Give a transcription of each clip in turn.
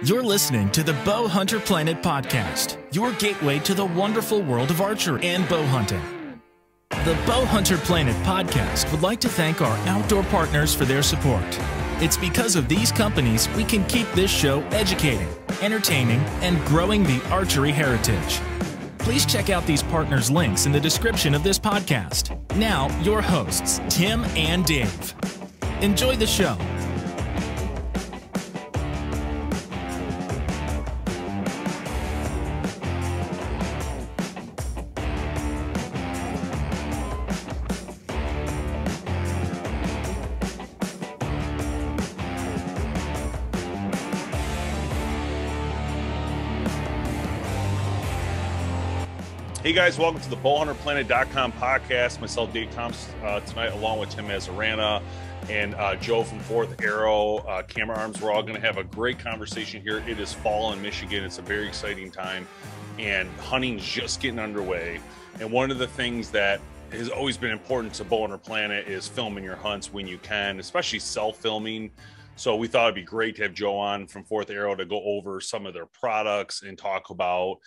You're listening to the BowHunterPlanet podcast, your gateway to the wonderful world of archery and bow hunting. The BowHunterPlanet podcast would like to thank our outdoor partners for their support. It's because of these companies we can keep this show educating, entertaining, and growing the archery heritage. Please check out these partners' links in the description of this podcast. Now, your hosts, Tim and Dave. Enjoy the show. Hey guys, welcome to the BowHunterPlanet.com podcast. Myself, Dave Thompson, tonight, along with Tim Mazarana and Joe from Fourth Arrow Camera Arms. We're all going to have a great conversation here. It is fall in Michigan. It's a very exciting time, and hunting's just getting underway. And one of the things that has always been important to BowHunterPlanet is filming your hunts when you can, especially self-filming. So we thought it'd be great to have Joe on from Fourth Arrow to go over some of their products and talk about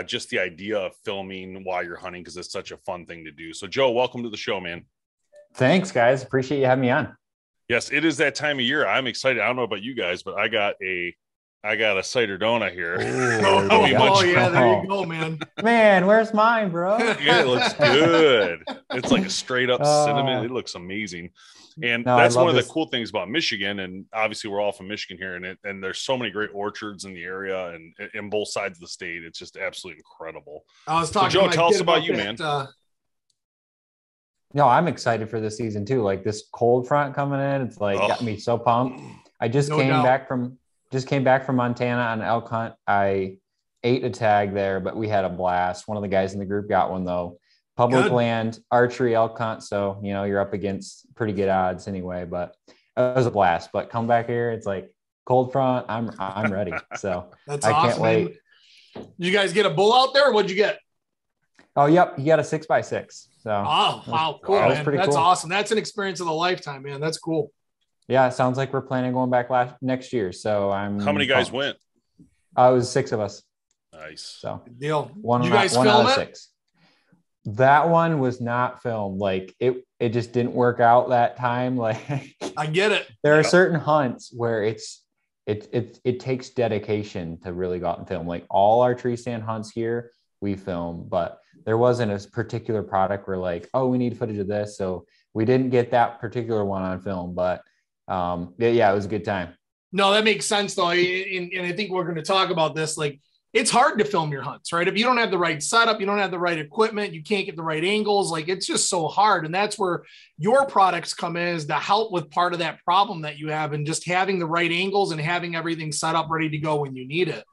just the idea of filming while you're hunting, because it's such a fun thing to do. So Joe, welcome to the show, man. Thanks, guys. Appreciate you having me on. Yes, it is that time of year. I'm excited. I don't know about you guys, but I got a cider donut here. Yeah, there you go, man. Man, where's mine, bro? Yeah, it looks good. It's like a straight up cinnamon. It looks amazing. And that's one of the cool things about Michigan. And obviously we're all from Michigan here, and there's so many great orchards in the area and in both sides of the state. It's just absolutely incredible. I was talking so Joe, tell us about you, man. No, I'm excited for this season too. Like this cold front coming in, it's like got me so pumped. I just came back from Montana on an elk hunt. I ate a tag there, but we had a blast. One of the guys in the group got one though. Public land archery elk hunt, so you know you're up against pretty good odds anyway. But it was a blast. But come back here, it's like cold front. I'm ready. So that's I awesome, can't wait. Man. You guys get a bull out there? Or what'd you get? Oh, yep, you got a 6x6. So wow, cool, man. That's awesome. That's an experience of a lifetime, man. That's cool. Yeah, it sounds like we're planning on going back next year. So How many guys went? It was 6 of us. Nice. So good deal. One you guys out film of it? 6. That one was not filmed. Like it just didn't work out that time. Like I get it. There are certain hunts where it takes dedication to really go out and film. Like all our tree stand hunts here, we film, but there wasn't a particular product where like, oh, we need footage of this. So we didn't get that particular one on film, but yeah, it was a good time. No, that makes sense though. And I think we're going to talk about this. Like, it's hard to film your hunts, right? If you don't have the right setup, you don't have the right equipment, you can't get the right angles. Like, it's just so hard. And that's where your products come in, is to help with part of that problem that you have, and just having the right angles and having everything set up ready to go when you need it.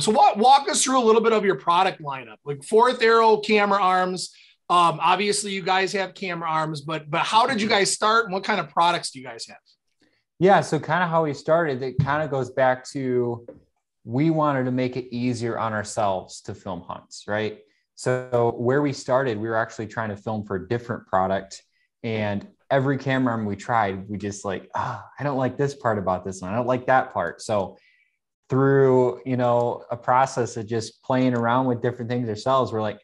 So walk us through a little bit of your product lineup, like Fourth Arrow camera arms. Obviously you guys have camera arms, but how did you guys start, and what kind of products do you guys have? Yeah. So kind of how we started, it kind of goes back to, we wanted to make it easier on ourselves to film hunts, right? So where we started, we were actually trying to film for a different product, and every camera arm we tried, we just like, I don't like this part about this one. I don't like that part. So through, a process of just playing around with different things ourselves, we're like,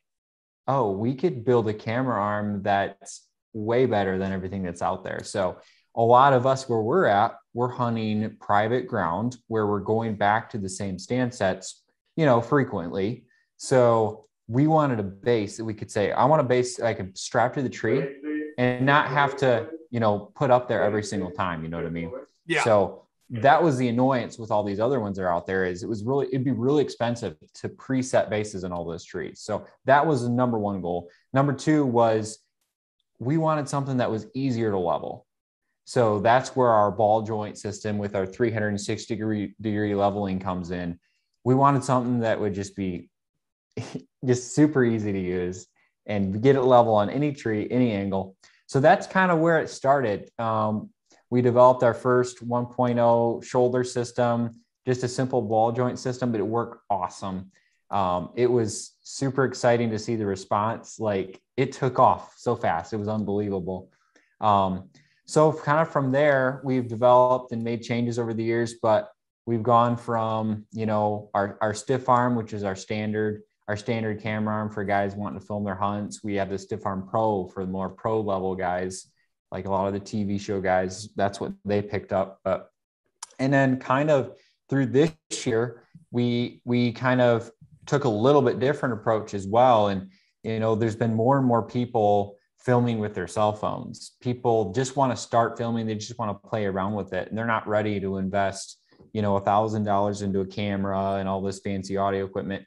oh, we could build a camera arm that's way better than everything that's out there. So a lot of us where we're at, we're hunting private ground where we're going back to the same stand sets, frequently. So we wanted a base that we could say, I want a base I could strap to the tree and not have to, put up there every single time. You know what I mean? Yeah. So that was the annoyance with all these other ones that are out there, is it'd be really expensive to preset bases in all those trees. So that was the number one goal. Number 2 was we wanted something that was easier to level. So that's where our ball joint system with our 360 degree leveling comes in. We wanted something that would just be just super easy to use and get it level on any tree, any angle. So that's kind of where it started. We developed our first 1.0 shoulder system, just a simple ball joint system, but it worked awesome. It was super exciting to see the response. Like, it took off so fast. It was unbelievable. So kind of from there, we've developed and made changes over the years, but we've gone from, you know, our stiff arm, which is our standard camera arm for guys wanting to film their hunts. We have the stiff arm pro for the more pro level guys, like a lot of the TV show guys. That's what they picked up. And then kind of through this year, we kind of took a little bit different approach as well. And, you know, there's been more and more people filming with their cell phones. People just want to start filming. They just want to play around with it. And they're not ready to invest, you know, $1,000 into a camera and all this fancy audio equipment.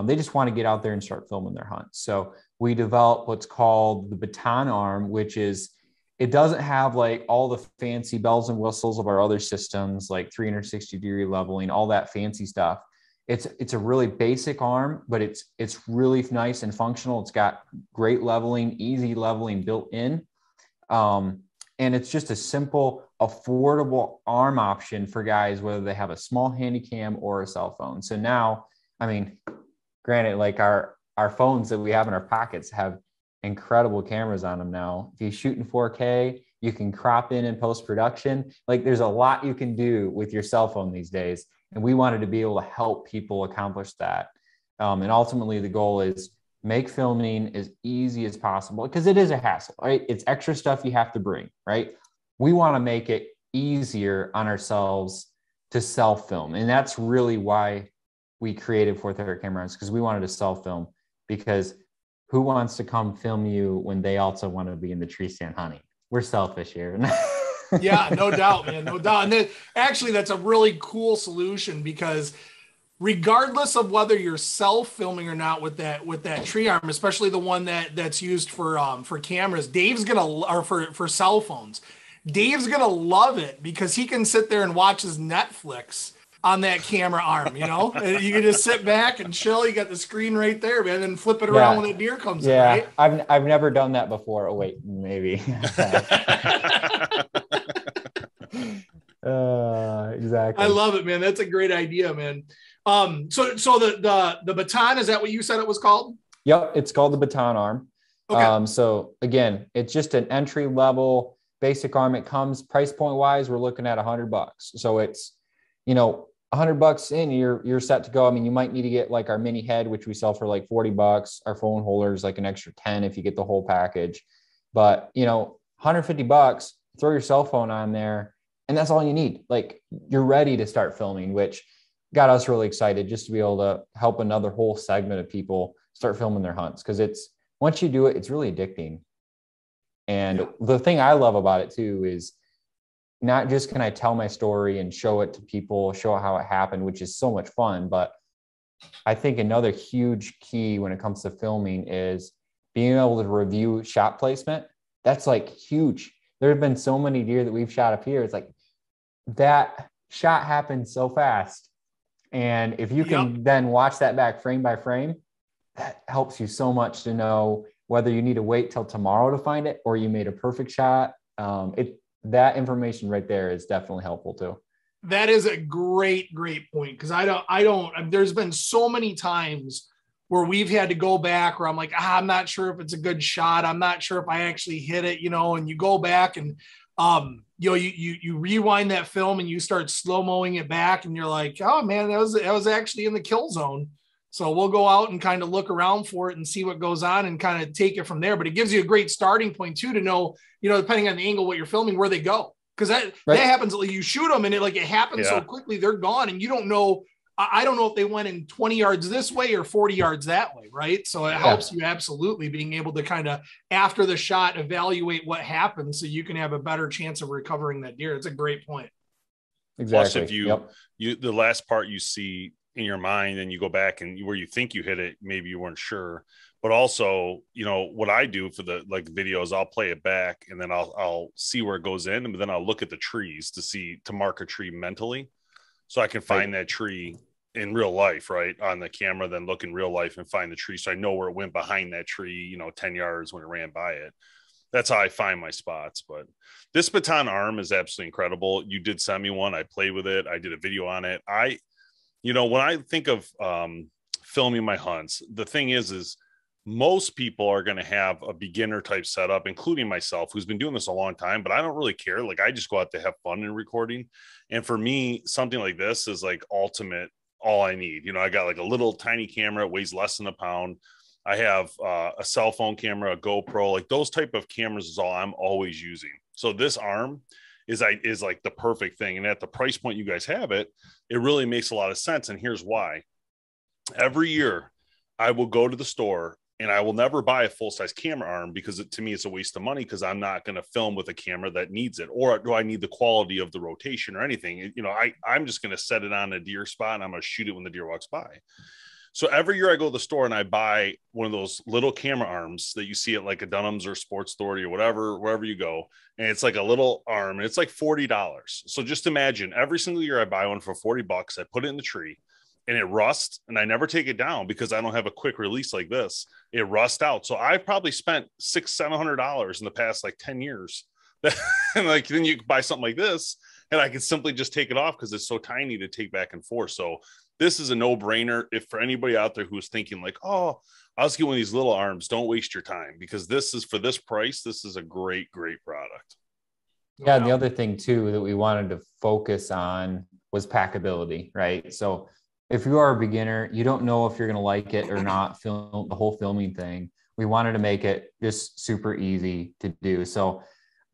They just want to get out there and start filming their hunts. So we developed what's called the Baton Arm, which is, it doesn't have like all the fancy bells and whistles of our other systems, like 360-degree leveling, all that fancy stuff. It's a really basic arm, but it's really nice and functional. It's got great leveling, easy leveling built in. And it's just a simple, affordable arm option for guys, whether they have a small handy cam or a cell phone. So now, I mean, granted, like our phones that we have in our pockets have incredible cameras on them now. If you shoot in 4K, you can crop in post-production. Like there's a lot you can do with your cell phone these days. And we wanted to be able to help people accomplish that. And ultimately the goal is make filming as easy as possible, because it is a hassle, right? It's extra stuff you have to bring, right? We want to make it easier on ourselves to self-film. And that's really why we created Fourth Era cameras, because we wanted to self-film, because who wants to come film you when they also want to be in the tree stand hunting? We're selfish here. Yeah, no doubt, man, no doubt. And then actually that's a really cool solution, because regardless of whether you're self-filming or not with that tree arm, especially the one that's used for cameras, for cell phones, Dave's gonna love it, because he can sit there and watch his Netflix on that camera arm. You know, you can just sit back and chill. You got the screen right there, man, and flip it around when the deer comes in. Right? I've never done that before. Oh wait, maybe. Exactly. I love it, man. That's a great idea, man. So the Baton, is that what you said it was called? Yep, it's called the Baton Arm. Okay. So again, it's just an entry level basic arm. It comes price point wise, we're looking at $100. So it's, you know, $100 in, you're set to go. I mean, you might need to get like our mini head, which we sell for like $40. Our phone holders like an extra 10 if you get the whole package. But you know, $150, throw your cell phone on there, and that's all you need. Like you're ready to start filming, which got us really excited just to be able to help another whole segment of people start filming their hunts. Cause once you do it, it's really addicting. And the thing I love about it too is not just can I tell my story and show it to people, show how it happened, which is so much fun. But I think another huge key when it comes to filming is being able to review shot placement. That's like huge. There have been so many deer that we've shot up here. It's like that shot happened so fast. And if you can then watch that back frame by frame, that helps you so much to know whether you need to wait till tomorrow to find it or you made a perfect shot. That information right there is definitely helpful too. That is a great point. Cause there's been so many times where we've had to go back where I'm like, I'm not sure if it's a good shot. I'm not sure if I actually hit it, you know, and you go back and, you know, you rewind that film and you start slow-moing it back and you're like, oh man, that was actually in the kill zone. So we'll go out and kind of look around for it and see what goes on and kind of take it from there. But it gives you a great starting point too, to know, you know, depending on the angle, what you're filming, where they go. Cause that happens. You shoot them and it happens so quickly, they're gone. And you don't know, I don't know if they went in 20 yards this way or 40 yards that way. Right. So it helps you absolutely being able to kind of after the shot, evaluate what happened so you can have a better chance of recovering that deer. It's a great point. Exactly. Plus if the last part you see in your mind and you go back and where you think you hit it, maybe you weren't sure. But also, you know, what I do for the videos, I'll play it back and then I'll see where it goes in, and then I'll look at the trees to mark a tree mentally, so I can find that tree in real life, right, on the camera, then look in real life and find the tree, so I know where it went behind that tree, you know, 10 yards when it ran by it. That's how I find my spots. But this Baton Arm is absolutely incredible. You did send me one. I played with it. I did a video on it. You know, when I think of filming my hunts, the thing is most people are going to have a beginner type setup, including myself, who's been doing this a long time, but I don't really care. Like, I just go out to have fun in recording. And for me, something like this is like ultimate, all I need. You know, I got like a little tiny camera, it weighs less than a pound. I have a cell phone camera, a GoPro, like those type of cameras is all I'm always using. So this arm is like the perfect thing. And at the price point you guys have it, it really makes a lot of sense. And here's why. Every year I will go to the store and I will never buy a full-size camera arm because to me, it's a waste of money because I'm not going to film with a camera that needs it. Or do I need the quality of the rotation or anything? You know, I'm just going to set it on a deer spot and I'm going to shoot it when the deer walks by. So every year I go to the store and I buy one of those little camera arms that you see at like a Dunham's or Sports Authority or whatever, wherever you go. And it's like a little arm and it's like $40. So just imagine every single year I buy one for $40. I put it in the tree. And it rusts, and I never take it down because I don't have a quick release like this. It rusts out. So I've probably spent $600-700 in the past like 10 years. And like, then you buy something like this and I can simply just take it off because it's so tiny to take back and forth. So this is a no-brainer. If for anybody out there who's thinking like, oh, I'll just get one of these little arms, don't waste your time because this is, for this price, this is a great, great product. Yeah. And the other thing too, that we wanted to focus on was packability, right? So if you are a beginner, you don't know if you're going to like it or not, film the whole filming thing. We wanted to make it just super easy to do. So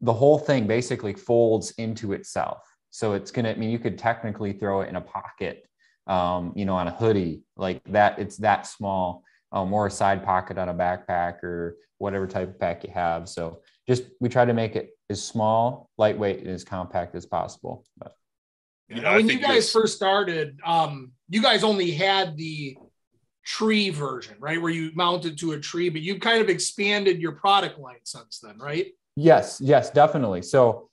the whole thing basically folds into itself. So it's going to, I mean, you could technically throw it in a pocket, you know, on a hoodie like that. It's that small, or a side pocket on a backpack or whatever type of pack you have. So just, we try to make it as small, lightweight, and as compact as possible. But yeah, when you guys first started, you guys only had the tree version, right? Where you mounted to a tree, but you've kind of expanded your product line since then, right? Yes, definitely. So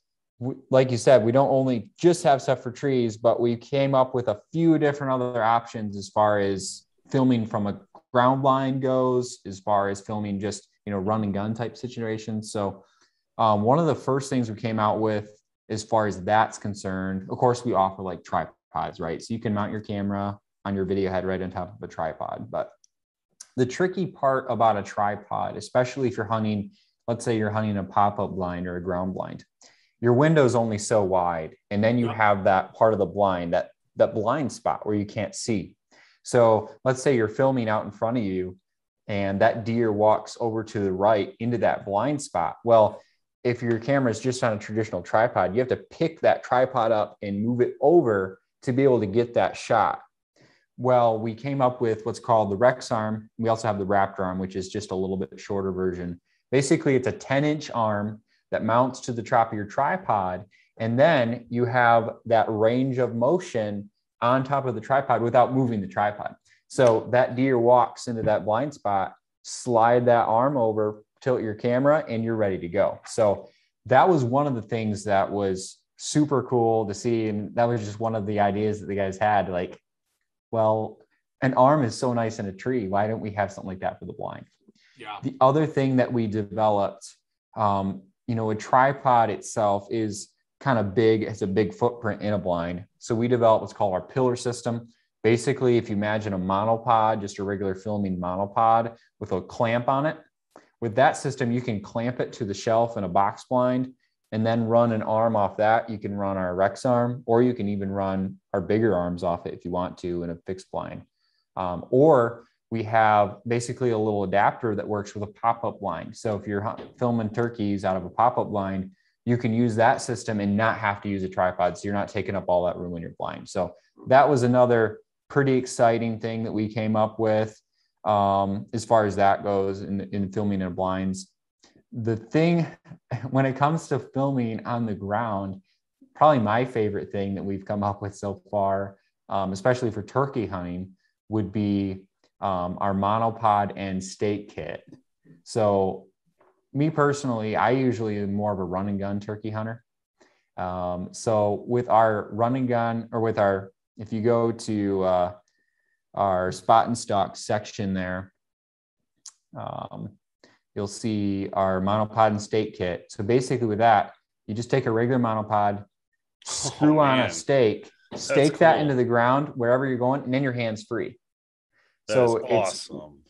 like you said, we don't only just have stuff for trees, but we came up with a few different other options as far as filming from a ground blind goes, as far as filming just, you know, run and gun type situations. So one of the first things we came out with as far as that's concerned, of course, we offer like tripods, right? So you can mount your camera on your video head right on top of a tripod. But the tricky part about a tripod, especially if you're hunting, let's say you're hunting a pop-up blind or a ground blind, your window's only so wide. And then you have that part of the blind, that blind spot where you can't see. So let's say you're filming out in front of you and that deer walks over to the right into that blind spot. Well, if your camera is just on a traditional tripod, you have to pick that tripod up and move it over to be able to get that shot. Well, we came up with what's called the Rex arm. We also have the Raptor arm, which is just a little bit shorter version. Basically, it's a 10-inch arm that mounts to the top of your tripod. And then you have that range of motion on top of the tripod without moving the tripod. So that deer walks into that blind spot, slide that arm over, tilt your camera, and you're ready to go. So that was one of the things that was super cool to see. And that was just one of the ideas that the guys had, like, well, an arm is so nice in a tree. Why don't we have something like that for the blind? Yeah. The other thing that we developed, you know, a tripod itself is kind of big. It's a big footprint in a blind. So we developed what's called our pillar system. Basically, if you imagine a monopod, just a regular filming monopod with a clamp on it, with that system, you can clamp it to the shelf in a box blind and then run an arm off that. You can run our Rex arm, or you can even run our bigger arms off it if you want to in a fixed blind. Or we have basically a little adapter that works with a pop-up blind. So if you're filming turkeys out of a pop-up blind, you can use that system and not have to use a tripod. So you're not taking up all that room in your blind. So that was another pretty exciting thing that we came up with as far as that goes in filming in blinds. The thing, when it comes to filming on the ground, probably my favorite thing that we've come up with so far, especially for turkey hunting, would be our Monopod and Steak Kit. So me personally, I usually am more of a run and gun turkey hunter. So with our run and gun, or with our, if you go to our spot and stock section there, you'll see our Monopod and Steak Kit. So basically with that, you just take a regular monopod, screw on a stake, stake that into the ground wherever you're going, and then your hand's free. So it's awesome.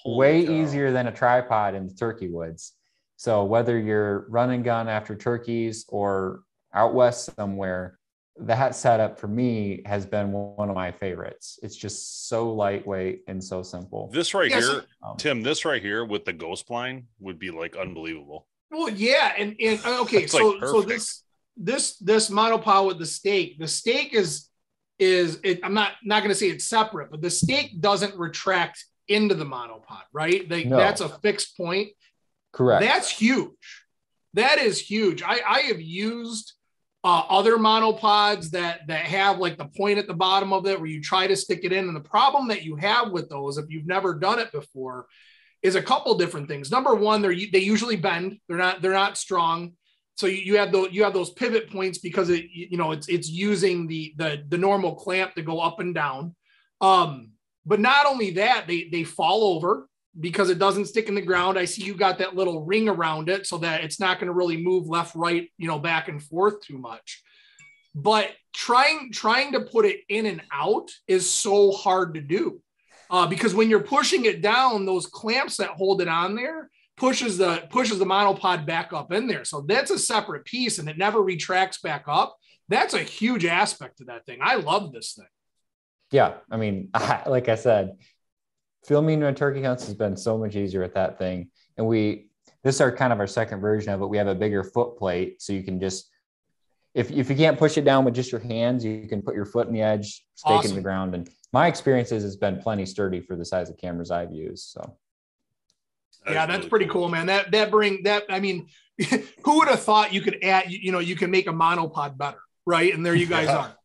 way easier than a tripod in the turkey woods. So whether you're run and gun after turkeys or out west somewhere, that setup for me has been one of my favorites. It's just so lightweight and so simple. This right here, Tim, this right here with the ghost blind would be like unbelievable. Well, yeah. And okay. So this monopod with the stake is I'm not going to say it's separate, but the stake doesn't retract into the monopod, right? That's a fixed point. Correct. That's huge. That is huge. I have used other monopods that have like the point at the bottom of it where you try to stick it in. And the problem that you have with those, if you've never done it before, is a couple different things. Number one, they usually bend. They're not strong. So you have those pivot points because it's using the normal clamp to go up and down. But not only that, they fall over because it doesn't stick in the ground. I see you got that little ring around it so that it's not going to really move left, right, back and forth too much. But trying to put it in and out is so hard to do because when you're pushing it down, those clamps that hold it on there pushes the monopod back up in there. So that's a separate piece and it never retracts back up. That's a huge aspect to that thing. I love this thing. Yeah. I mean, like I said, filming my turkey hunts has been so much easier with that thing. And this is our second version of it. We have a bigger foot plate. So you can just, if you can't push it down with just your hands, you can put your foot in the edge, stake it in the ground. And my experiences has been plenty sturdy for the size of cameras I've used. So. Yeah, that's really pretty cool, man. I mean, who would have thought you could add, you can make a monopod better, right? And there you guys are.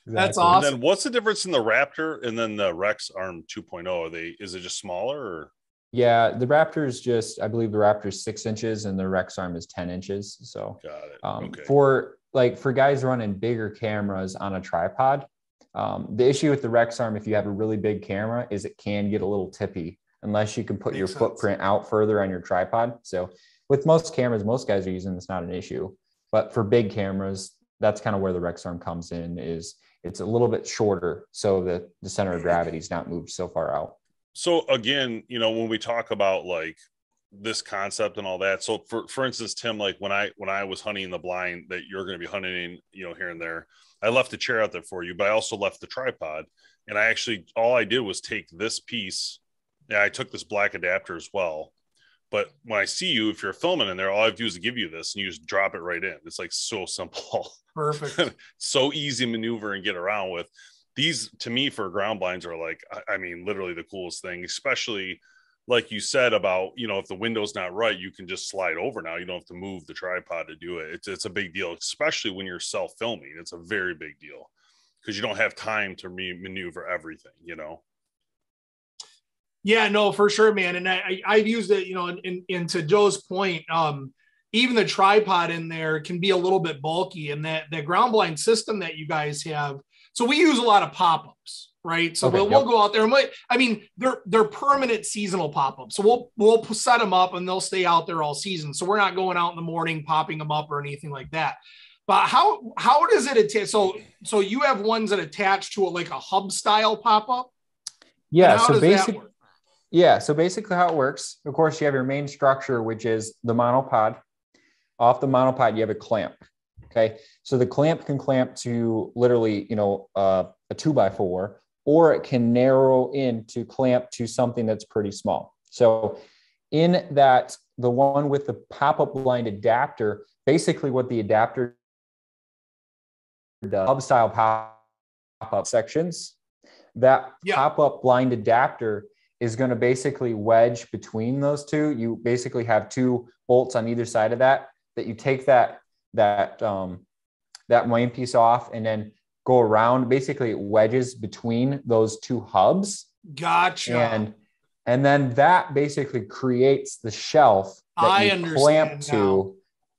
That's awesome. And then what's the difference in the Raptor and then the Rex Arm 2.0? Is it just smaller or? Yeah, the Raptor is I believe the Raptor is 6 inches and the Rex Arm is 10 inches. So got it. Okay. For guys running bigger cameras on a tripod, the issue with the Rex Arm, if you have a really big camera, is it can get a little tippy unless you can put your footprint out further on your tripod. So with most cameras, most guys are using, it's not an issue. But for big cameras, that's kind of where the Rex Arm comes in, is it's a little bit shorter so that the center of gravity is not moved so far out. So again, when we talk about like this concept and all that, so for instance, Tim, like when I was hunting the blind that you're going to be hunting, here and there, I left the chair out there for you, but I also left the tripod. And all I did was take this piece. Yeah, I took this black adapter as well. But when I see you, if you're filming in there, all I have to do is give you this and you just drop it right in. It's like so simple. Perfect. So easy to maneuver and get around with. These, to me, for ground blinds are like, I mean, literally the coolest thing, especially like you said about, if the window's not right, you can just slide over now. You don't have to move the tripod to do it. It's a big deal, especially when you're self-filming. It's a very big deal because you don't have time to maneuver everything, Yeah, no, for sure, man. And I've used it, and to Joe's point, even the tripod in there can be a little bit bulky, and that ground blind system that you guys have. So we use a lot of pop-ups, right? So we'll go out there and they're permanent seasonal pop-ups. So we'll set them up and they'll stay out there all season. So we're not going out in the morning, popping them up or anything like that. But how does it attach? So you have ones that attach to like a hub style pop-up? Yeah. So basically how it works, of course, you have your main structure, which is the monopod. Off the monopod, you have a clamp. Okay. So the clamp can clamp to literally, a 2x4, or it can narrow in to clamp to something that's pretty small. So in that, the one with the pop-up blind adapter, basically what the adapter does, hub style pop-up sections, that pop-up blind adapter is going to basically wedge between those two. You basically have two bolts on either side of that you take that main piece off and then go around. Basically it wedges between those two hubs. Gotcha. And then that basically creates the shelf that you clamp to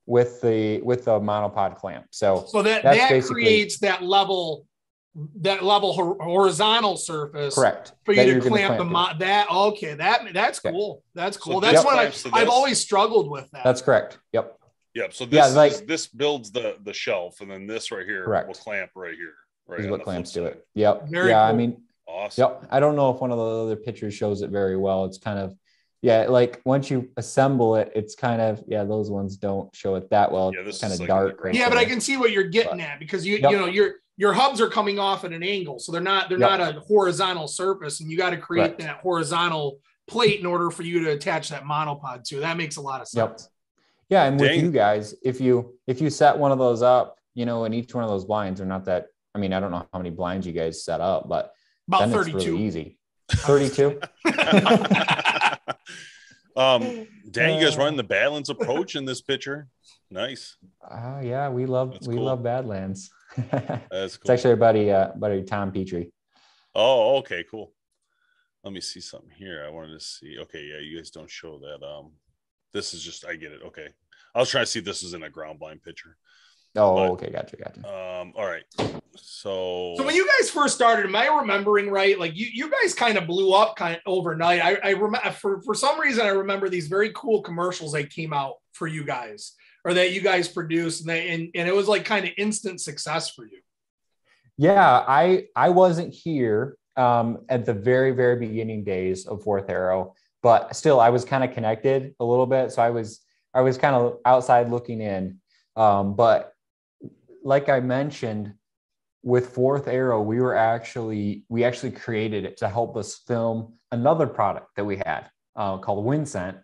with the monopod clamp. So that creates that level horizontal surface. Correct. For you to clamp that's cool. That's cool. That's what I've always struggled with that. That's correct. Yep. Yep. So this builds the shelf, and then this right here will clamp right here. Right. Is what clamps do it. Yep. Very cool. I mean, Awesome. Yep. I don't know if one of the other pictures shows it very well. It's kind of, yeah, like once you assemble it, it's kind of, yeah, those ones don't show it that well. Yeah, this it's kind is of like dark. Right Yeah, there. but I can see what you're getting at, because you know, your hubs are coming off at an angle. So they're not a horizontal surface, and you got to create that horizontal plate in order for you to attach that monopod to. That makes a lot of sense. Yeah. And with you guys, if you set one of those up, you know, and each one of those blinds are not that, I mean, I don't know how many blinds you guys set up, but about then 32. It's really easy. 32. Dan, you guys running the Badlands approach in this picture. Nice. Yeah, we love Badlands. That's cool. It's actually our buddy Tom Petrie. Oh, okay, cool. Let me see something here. I wanted to see. Okay, yeah, you guys don't show that. This is just, I get it. Okay. I was trying to see if this is in a ground blind picture. Oh, okay, gotcha. All right. So when you guys first started, am I remembering right? Like you guys kind of blew up kind of overnight. I remember for some reason I remember these very cool commercials that came out for you guys, or that you guys produced, and it was like kind of instant success for you. Yeah, I wasn't here at the very, very beginning days of Fourth Arrow, but still I was kind of connected a little bit. So I was kind of outside looking in. But like I mentioned, with Fourth Arrow, we actually created it to help us film another product that we had called WindScent.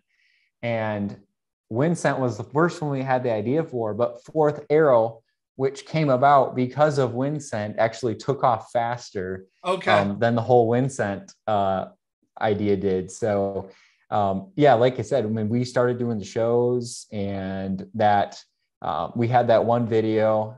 And WindScent was the first one we had the idea for, but Fourth Arrow, which came about because of WindScent, actually took off faster than the whole WindScent idea did. So yeah, like I said, when we started doing the shows, and that we had that one video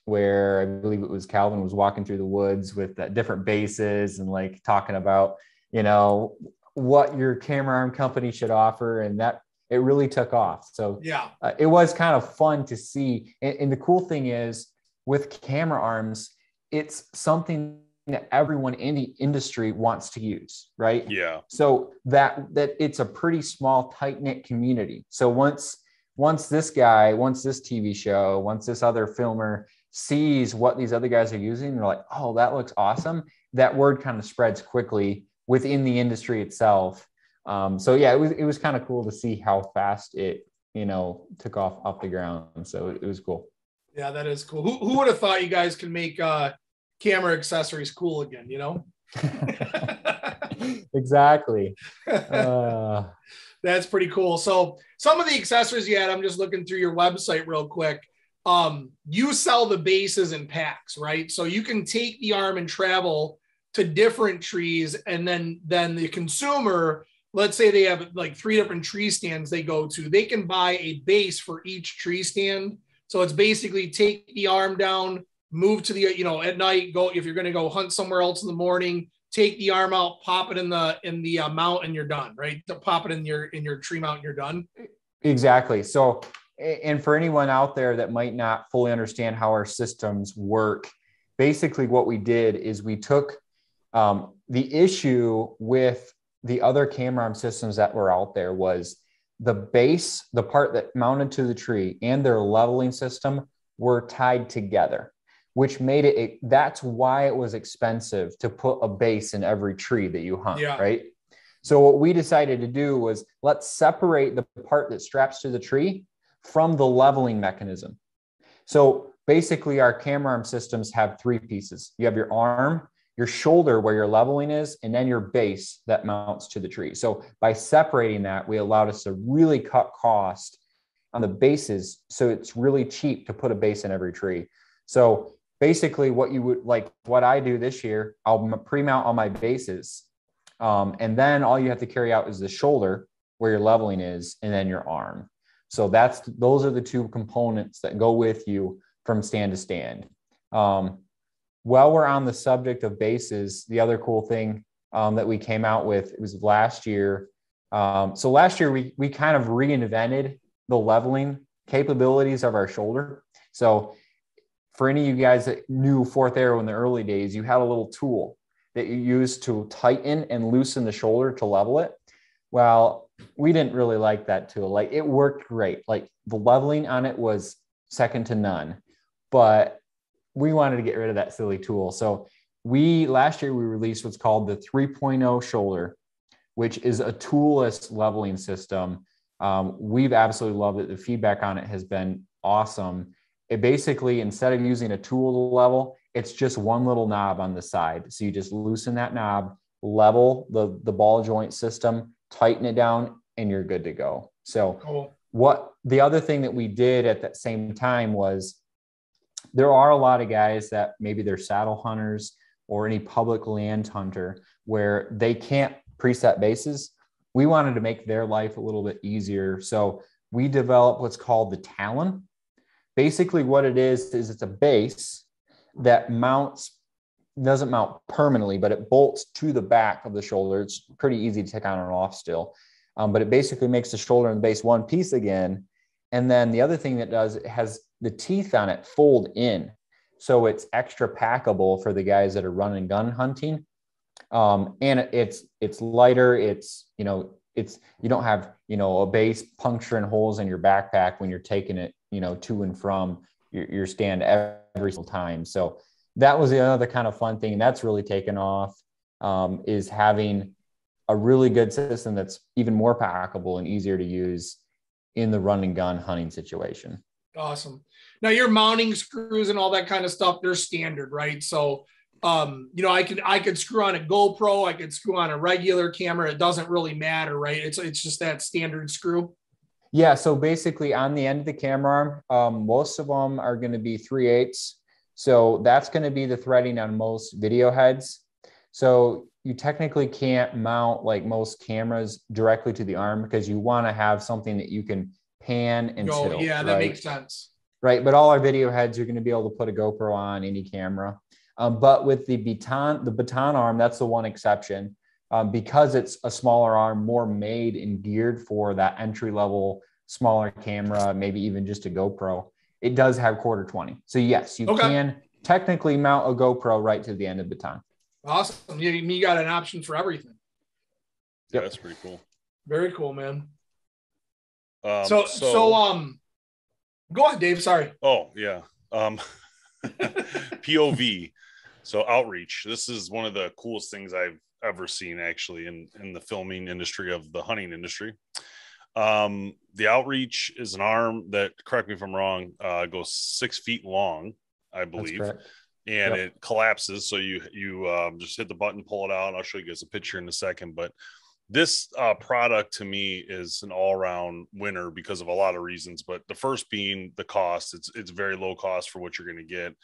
where I believe it was Calvin was walking through the woods with different bases and like talking about, you know, what your camera arm company should offer, and that it really took off. So yeah, it was kind of fun to see. And the cool thing is with camera arms, it's something that everyone in the industry wants to use, right? Yeah. So that it's a pretty small, tight-knit community. So once this TV show, once this other filmer sees what these other guys are using, they're like, oh, that looks awesome. That word kind of spreads quickly within the industry itself. So yeah, it was kind of cool to see how fast it, you know, took off the ground. So it was cool. Yeah, that is cool. Who would have thought you guys could make camera accessories cool again, you know? Exactly. That's pretty cool. So some of the accessories you had, I'm just looking through your website real quick. You sell the bases in packs, right? So you can take the arm and travel to different trees, and then the consumer, let's say they have like 3 different tree stands they go to, they can buy a base for each tree stand. So it's basically take the arm down, move to the, you know, at night, go, if you're going to go hunt somewhere else in the morning, take the arm out, pop it in the mount, and you're done, right? Pop it in your tree mount and you're done. Exactly. So, and for anyone out there that might not fully understand how our systems work, basically what we did is we took the issue with the other camera arm systems that were out there was the base, the part that mounted to the tree, and their leveling system were tied together, which made it, that's why it was expensive to put a base in every tree that you hunt, right? So what we decided to do was let's separate the part that straps to the tree from the leveling mechanism. So basically our camera arm systems have 3 pieces. You have your arm, your shoulder where your leveling is, and then your base that mounts to the tree. So by separating that, we allowed us to really cut cost on the bases. So it's really cheap to put a base in every tree. So basically what you would like, what I do this year, I'll pre-mount all my bases. And then all you have to carry out is the shoulder where your leveling is, and then your arm. So those are the 2 components that go with you from stand to stand. While we're on the subject of bases, the other cool thing that we came out with, it was last year. So last year we kind of reinvented the leveling capabilities of our shoulder. So for any of you guys that knew Fourth Arrow in the early days, you had a little tool that you used to tighten and loosen the shoulder to level it. Well, we didn't really like that tool. Like, it worked great. Like, the leveling on it was second to none, but we wanted to get rid of that silly tool. So last year we released what's called the 3.0 shoulder, which is a toolless leveling system. We've absolutely loved it. The feedback on it has been awesome. It basically, instead of using a tool to level, it's just one little knob on the side. So you just loosen that knob, level the ball joint system, tighten it down, and you're good to go. So Cool. what the other thing that we did at that same time was, there are a lot of guys that maybe they're saddle hunters or any public land hunter where they can't preset bases. We wanted to make their life a little bit easier. So we developed what's called the Talon. Basically what it is it's a base that doesn't mount permanently, but it bolts to the back of the shoulder. It's pretty easy to take on and off still. But it basically makes the shoulder and the base one piece again. And then the other thing that does, it has the teeth on it fold in. So it's extra packable for the guys that are run and gun hunting. And it's lighter. You don't have, a base puncturing holes in your backpack when you're taking it, to and from your stand every single time. So that was the other kind of fun thing. And that's really taken off, is having a really good system that's even more packable and easier to use in the run and gun hunting situation. Awesome. Now your mounting screws and all that kind of stuff, they're standard, right? So, I could screw on a GoPro, I could screw on a regular camera. It doesn't really matter, right? It's just that standard screw. Yeah. So basically on the end of the camera arm, most of them are going to be 3/8. So that's going to be the threading on most video heads. So you technically can't mount like most cameras directly to the arm because you want to have something that you can pan and tilt. Yeah, that makes sense. Right. But all our video heads, you're going to be able to put a GoPro on any camera. But with the Baton Arm, that's the one exception, because it's a smaller arm, more made and geared for that entry level, smaller camera, maybe even just a GoPro. It does have 1/4-20. So yes, you can technically mount a GoPro right to the end of the baton. Awesome. You got an option for everything. Yeah, that's pretty cool. Very cool, man. So go ahead, Dave. Sorry. Oh yeah. POV. So outreach. This is one of the coolest things I've ever seen actually in the filming industry of the hunting industry. The outreach is an arm that, correct me if I'm wrong, goes 6 feet long, I believe. That's correct. And it collapses. So you just hit the button, pull it out. I'll show you guys a picture in a second, but this product to me is an all-around winner because of a lot of reasons. But the first being the cost. It's very low cost for what you're going to get.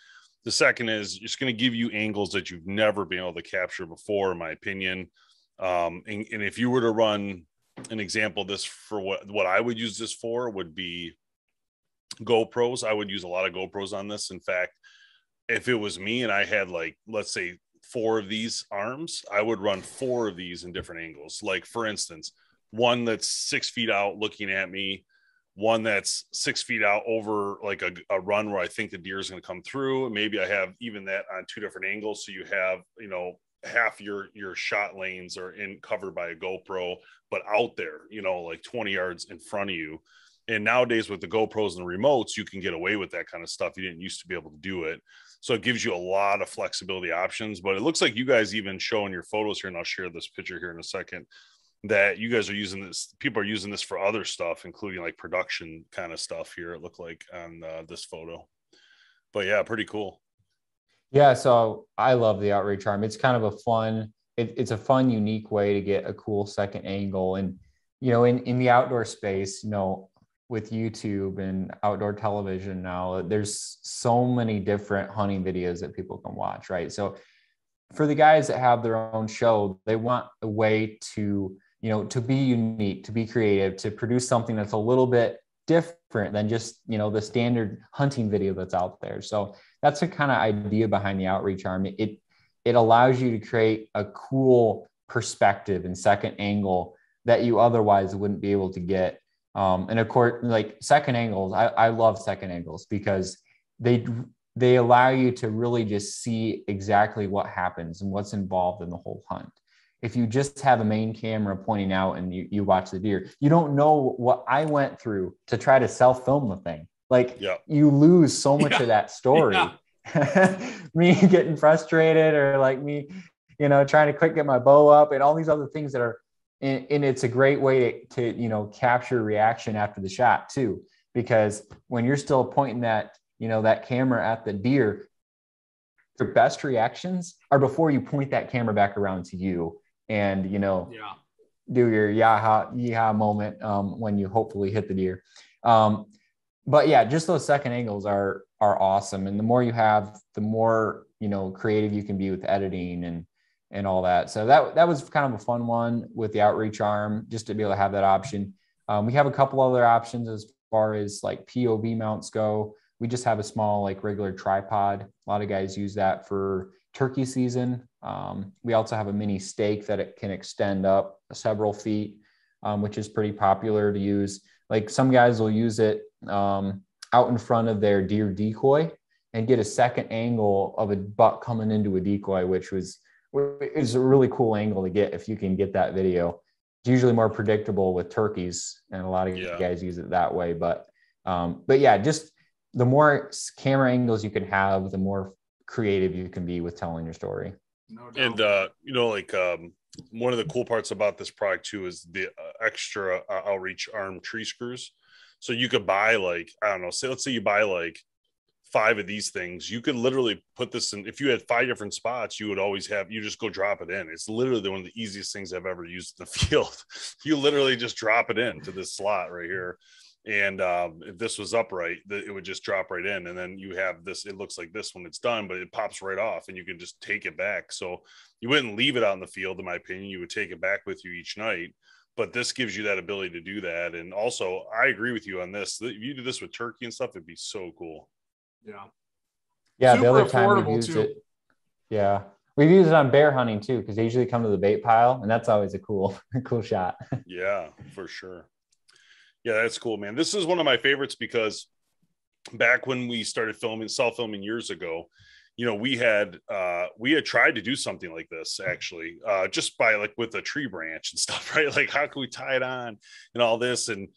The second is it's going to give you angles that you've never been able to capture before, in my opinion. And if you were to run an example of this for what I would use this for would be GoPros. I would use a lot of GoPros on this. In fact, if it was me and I had let's say 4 of these arms, I would run 4 of these in different angles. Like for instance, one that's 6 feet out looking at me, one that's 6 feet out over like a run where I think the deer is going to come through. Maybe I have even that on 2 different angles. So you have, half your shot lanes are covered by a GoPro, but out there, like 20 yards in front of you. And nowadays with the GoPros and the remotes, you can get away with that kind of stuff. You didn't used to be able to do it. So it gives you a lot of flexibility options, but it looks like you guys even show in your photos here, and I'll share this picture here in a second, that you guys are using this. People are using this for other stuff, including like production kind of stuff here. It looked like on this photo, but yeah, pretty cool. Yeah. So I love the outreach arm. It's kind of a fun, it's a fun, unique way to get a cool second angle. And, in the outdoor space, with YouTube and outdoor television now, there's so many different hunting videos that people can watch, right? So for the guys that have their own show, they want a way to, to be unique, to be creative, to produce something that's a little bit different than just, the standard hunting video that's out there. So that's the kind of idea behind the outreach arm. It allows you to create a cool perspective and second angle that you otherwise wouldn't be able to get. And of course, like second angles, I love second angles because they allow you to really just see exactly what happens and what's involved in the whole hunt. If you just have a main camera pointing out and you watch the deer, you don't know what I went through to try to self-film the thing. You lose so much of that story. me getting frustrated, or like me, trying to quick get my bow up, and all these other things that are, and it's a great way to capture reaction after the shot too, because when you're still pointing that, that camera at the deer, your best reactions are before you point that camera back around to you and, do your yaha moment when you hopefully hit the deer. But yeah, just those second angles are awesome. And the more you have, the more, creative you can be with editing and all that. So that was kind of a fun one with the outreach arm, just to be able to have that option. We have a couple other options as far as like POV mounts go. We just have a small, like regular tripod. A lot of guys use that for turkey season. We also have a mini stake that it can extend up several feet, which is pretty popular to use. Like some guys will use it out in front of their deer decoy and get a second angle of a buck coming into a decoy, which is a really cool angle to get if you can get that video. It's usually more predictable with turkeys, and a lot of guys use it that way. But yeah, just the more camera angles you can have, the more creative you can be with telling your story. No doubt. And one of the cool parts about this product too is the extra outreach arm tree screws. So you could buy like, I don't know, let's say you buy like 5 of these things. You could literally put this in. If you had 5 different spots, you just go drop it in. It's literally one of the easiest things I've ever used in the field. You literally just drop it in to this slot right here. And if this was upright, it would just drop right in. And then you have this, it looks like this when it's done, but it pops right off and you can just take it back. So you wouldn't leave it out in the field, in my opinion. You would take it back with you each night. But this gives you that ability to do that. And also, I agree with you on this. If you do this with turkey and stuff, it'd be so cool. Yeah. Super the other time we've used too. it. Yeah. We've used it on bear hunting too, because they usually come to the bait pile, and that's always a cool shot. Yeah, for sure. Yeah, that's cool, man. This is one of my favorites because back when we started self-filming years ago, we had tried to do something like this actually, just by like with a tree branch and stuff, right? Like how can we tie it on and all this? And,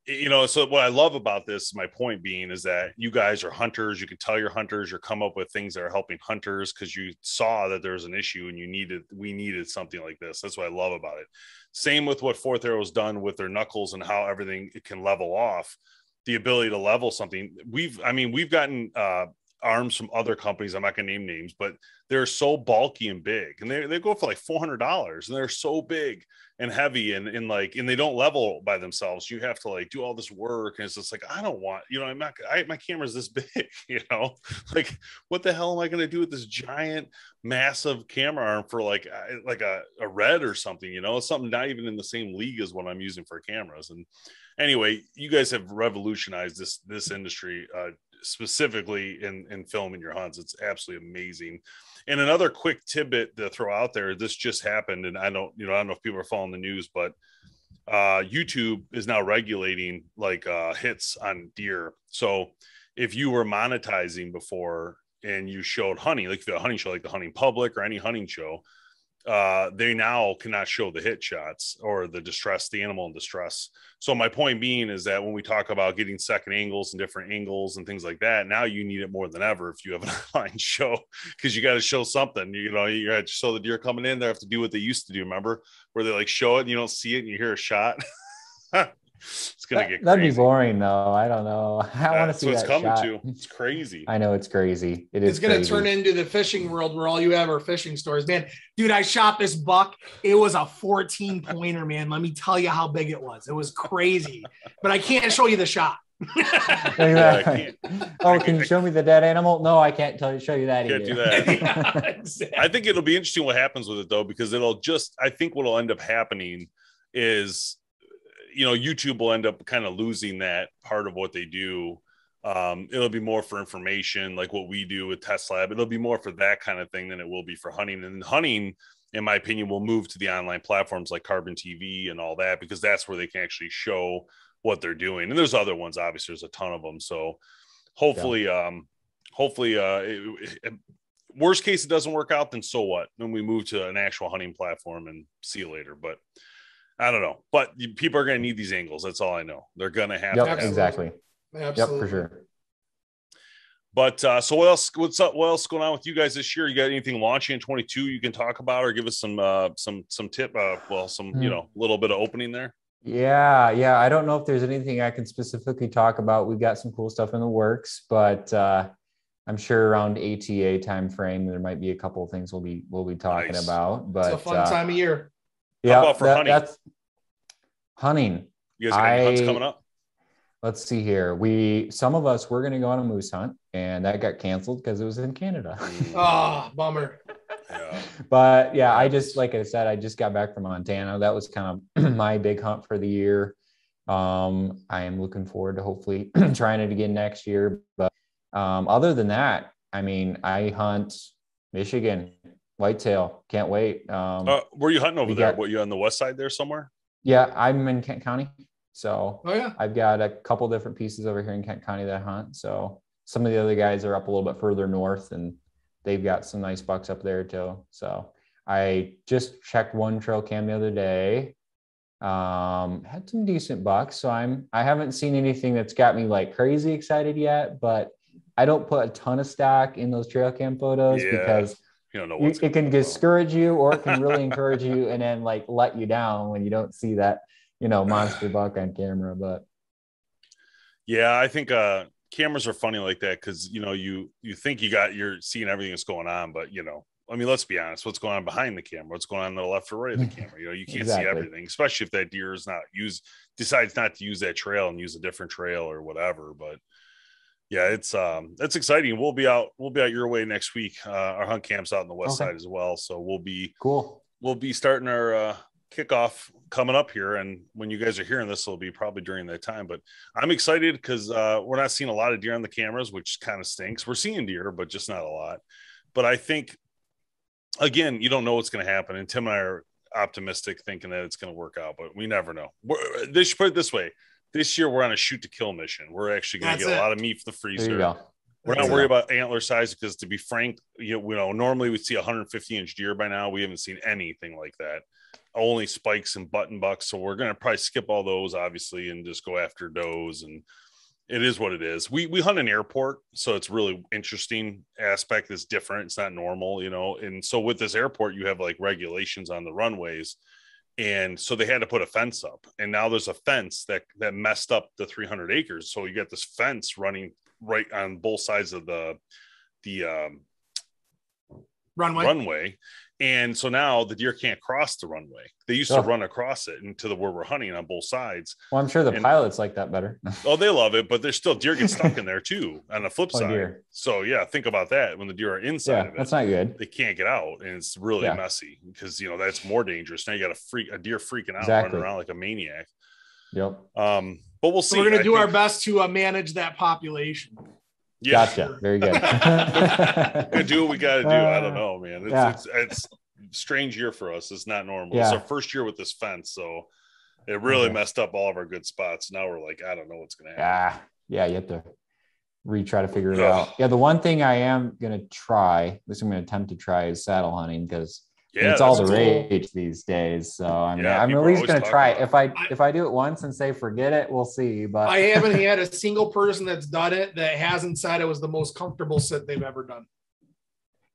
so what I love about this, my point being, is that you guys are hunters. You can tell your hunters, you're come up with things that are helping hunters because you saw that there's an issue and we needed something like this. That's what I love about it. Same with what Fourth Arrow's done with their knuckles and how everything it can level off, the ability to level something. We've gotten arms from other companies. I'm not going to name names, but they're so bulky and big, and they go for like $400, and they're so big and heavy and they don't level by themselves. You have to like do all this work, and it's just like, I don't want, my camera's this big, like what the hell am I going to do with this giant massive camera arm for like a red or something, it's something not even in the same league as what I'm using for cameras. And anyway, you guys have revolutionized this industry, specifically in filming your hunts. It's absolutely amazing. And another quick tidbit to throw out there, this just happened, and I don't know if people are following the news, but YouTube is now regulating like hits on deer. So if you were monetizing before and you showed hunting, like if you had a hunting show like the Hunting Public or any hunting show, they now cannot show the hit shots or the animal in distress. So my point being is that when we talk about getting second angles and different angles and things like that, now you need it more than ever if you have an online show, because you got to show something. You got to show the deer coming in. They have to do what they used to do. Remember, where they like show it and you don't see it and you hear a shot. It's gonna get crazy. That'd be boring though. I don't know. I want to see that shot. It's crazy. I know it's crazy. It's going to turn into the fishing world where all you have are fishing stories, man. Dude, I shot this buck. It was a 14 pointer, man. Let me tell you how big it was. It was crazy, but I can't show you the shot. Exactly. Can you show me the dead animal? No, I can't show you that. Can't either. do that. Yeah, exactly. I think it'll be interesting what happens with it though, because I think what'll end up happening is, YouTube will end up kind of losing that part of what they do. It'll be more for information, like what we do with Test Lab. It'll be more for that kind of thing than it will be for hunting. And hunting, in my opinion, will move to the online platforms like Carbon TV and all that, because that's where they can actually show what they're doing. And there's other ones, obviously there's a ton of them. So hopefully, worst case, it doesn't work out, then so what? Then we move to an actual hunting platform and see you later. But I don't know, but people are going to need these angles. That's all I know. They're going to have to have exactly. Absolutely. Yep, for sure. But so what else? What's up? What else going on with you guys this year? You got anything launching in 22 you can talk about, or give us some tip? Little bit of opening there. Yeah. I don't know if there's anything I can specifically talk about. We've got some cool stuff in the works, but I'm sure around ATA timeframe there might be a couple of things we'll be talking about. But it's a fun time of year. Yeah, how about for hunting? That's hunting. You guys got any hunts coming up? Let's see here. Some of us were going to go on a moose hunt, and that got canceled because it was in Canada. Oh, bummer. Yeah. But yeah, like I said, I just got back from Montana. That was kind of my big hunt for the year. I am looking forward to hopefully trying it again next year. But other than that, I mean, I hunt Michigan, whitetail. Can't wait. Were you hunting over there? What, you on the west side there somewhere? Yeah, I'm in Kent County. So yeah. I've got a couple different pieces over here in Kent County that I hunt. So some of the other guys are up a little bit further north, and they've got some nice bucks up there too. So I just checked one trail cam the other day. Had some decent bucks. So I haven't seen anything that's got me like crazy excited yet, but I don't put a ton of stock in those trail cam photos because you don't know it can discourage you, or it can really encourage you and then like let you down when you don't see that, monster buck on camera. But yeah, I think cameras are funny like that because you think you're seeing everything that's going on, but I mean, let's be honest, what's going on behind the camera, what's going on to the left or right of the camera, you can't see everything, especially if that deer is decides not to use that trail and use a different trail or whatever. But yeah, it's exciting. We'll be out your way next week. Our hunt camp's out on the west side as well, so we'll be starting our kickoff coming up here, and when you guys are hearing this, it'll be probably during that time. But I'm excited because we're not seeing a lot of deer on the cameras, which kind of stinks. We're seeing deer, but just not a lot. But I think, again, you don't know what's going to happen, and Tim and I are optimistic, thinking that it's going to work out, but we never know. They should put it this way: this year we're on a shoot to kill mission. We're actually going to get a lot of meat from the freezer. We're not worried about antler size because, to be frank, normally we'd see 150-inch deer by now. We haven't seen anything like that. Only spikes and button bucks. So we're going to probably skip all those, obviously, and just go after does. And it is what it is. We hunt an airport, so it's really interesting aspect. It's different. It's not normal, And so with this airport, you have like regulations on the runways. And so they had to put a fence up. And now there's a fence that messed up the 300 acres. So you got this fence running right on both sides of the runway. And so now the deer can't cross the runway. They used to run across it into where we're hunting on both sides. Well, I'm sure the pilots like that better. Oh, they love it, but there's still deer get stuck in there too on the flip side. Dear. So yeah, think about that. When the deer are inside of it, that's not good. They can't get out, and it's really messy because that's more dangerous. Now you got a deer freaking out, running around like a maniac. Yep. But we'll see. We're going to do our best to manage that population. Yeah. Gotcha. Very good. We do what we got to do. I don't know, man. It's a strange year for us. It's not normal. It's our first year with this fence, so it really messed up all of our good spots. Now we're like, I don't know what's going to happen. Yeah, you have to try to figure it out. Yeah, the one thing I am going to try, at least I'm going to attempt to try, is saddle hunting, because it's all the rage these days. So I mean, I'm at least going to try it. If I do it once and say forget it, we'll see. But I haven't had a single person that's done it that hasn't said it was the most comfortable sit they've ever done.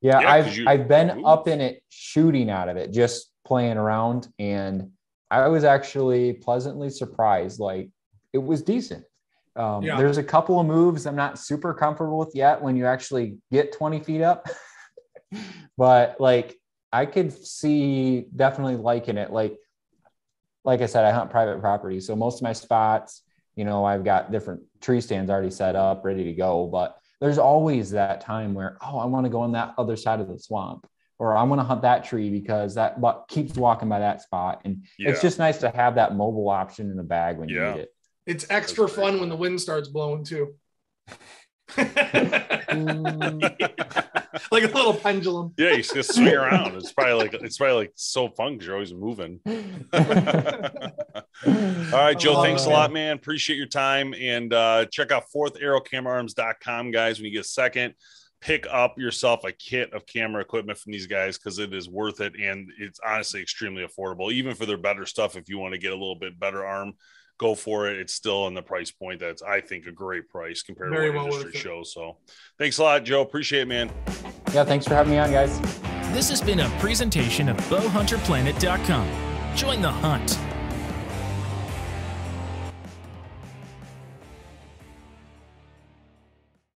Yeah, I've been up in it, shooting out of it, just playing around, and I was actually pleasantly surprised. Like, it was decent. There's a couple of moves I'm not super comfortable with yet when you actually get 20 feet up, but like, I could see definitely liking it. Like I said, I hunt private property, so most of my spots, I've got different tree stands already set up, ready to go. But there's always that time where, I want to go on that other side of the swamp, or I want to hunt that tree because that buck keeps walking by that spot. And it's just nice to have that mobile option in the bag when you need it. It's extra fun when the wind starts blowing too. Like a little pendulum. Yeah, you just swing around. It's probably like so fun because you're always moving. All right, Joe, thanks a lot, man. Appreciate your time. And check out fourtharrowcameraarms.com, guys. When you get a second, pick up yourself a kit of camera equipment from these guys, because it is worth it, and it's honestly extremely affordable, even for their better stuff. If you want to get a little bit better arm go for it. It's still in the price point that's, I think, a great price compared to what industry shows. So thanks a lot, Joe. Appreciate it, man. Yeah, thanks for having me on, guys. This has been a presentation of BowHunterPlanet.com. Join the hunt.